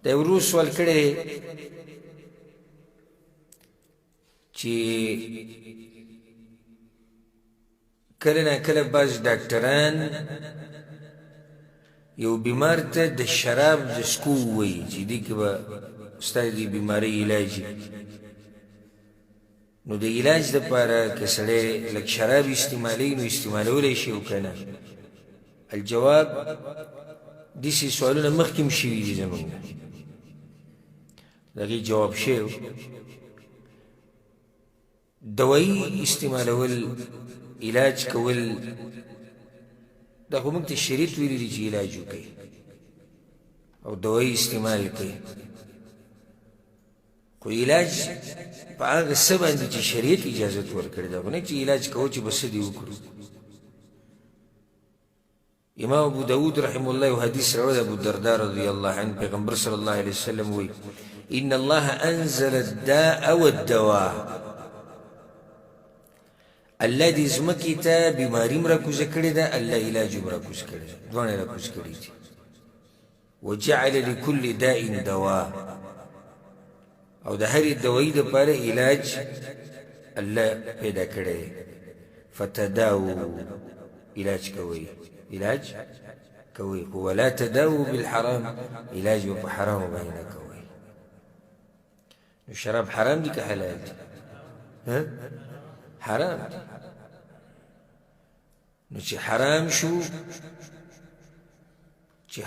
دا ورو سوال کړی چې کله نه کله بعض ډاکټران یو بیمار ته د شراب د څښو وایي چې دې کې به ستا د بیمارۍ علاج نو د علاج دپاره که سړی لږ شراب استعمالوي نو استعمالولی شي او که نه الجواب داسې سوالونه مخکې هم شوي دي زموږ د هغې جواب شوی دوایي استعمالول علاج کول دا خو موږ ته شریعت ویلي دي چې علاج وکړئ او دوایي استعمال کوي خو علاج په هغه څه باندې چې شریعت اجازت ورکړې ده خو نه چې علاج کوو چې به څه دې وکړو امام ابو داود رحمه الله یو حدیث راوړی ابو الدرداء رضی الله عنه پیغمبر صلی الله علیه وسلم وایي ان الله انزل الداء والدواء الله دې ځمکې ته بیماري م راکوزه کړې ده الله علاج م راکوز کړی ده دواړه یې راکوز کړي دي وجعل لكل داء دواء او د هرې دوایي دپاره علاج الله پیدا کړی فتداو علاج کوئ علاج کوئ خو ولا تداو بالحرام علاج به په حرامو باندې نه کوئ نو شراب حرام دي که حلال دي حرام دي نو چې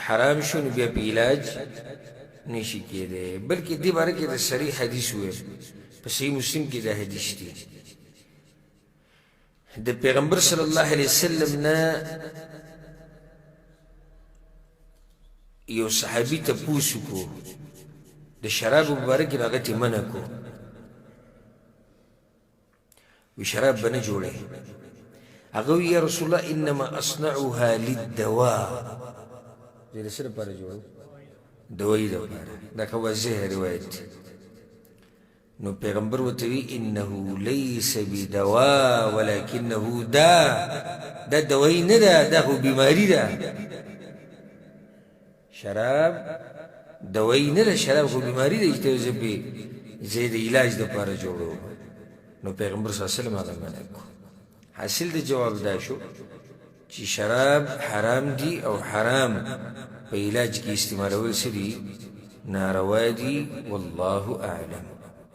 حرام شو نو بیا په علاج نشي کېدی بلکې دې باره کې د صریح حدیث ویل په صحیح مسلم کې دا حدیث دی د پیغمبر صلی الله علیه وسلم نه یو صحابي تپوس وکړو د شرابو په باره کې نو هغه ترې منع کړو وی شراب به نه جوړی هغه وی یا رسول الله انما اصنعها للدواء زه د څه لپاره جوړوم دوایي دپاره دا که واضح روایت دی نو پیغمبر ورته وی انه لیس بدواء ولکنه داء دا دوایي نه ده دا خو بیماري ده شراب دوایي نه ده شراب خو بیماري ده چې زه د علاج دپاره جوړوم نو پیغمبر صلی الله علیه وسلم هغه منع کړو حاصل د جواب دا شو چې شراب حرام دي او حرام په علاج کې استعمالول څه دي ناروا دي والله اعلم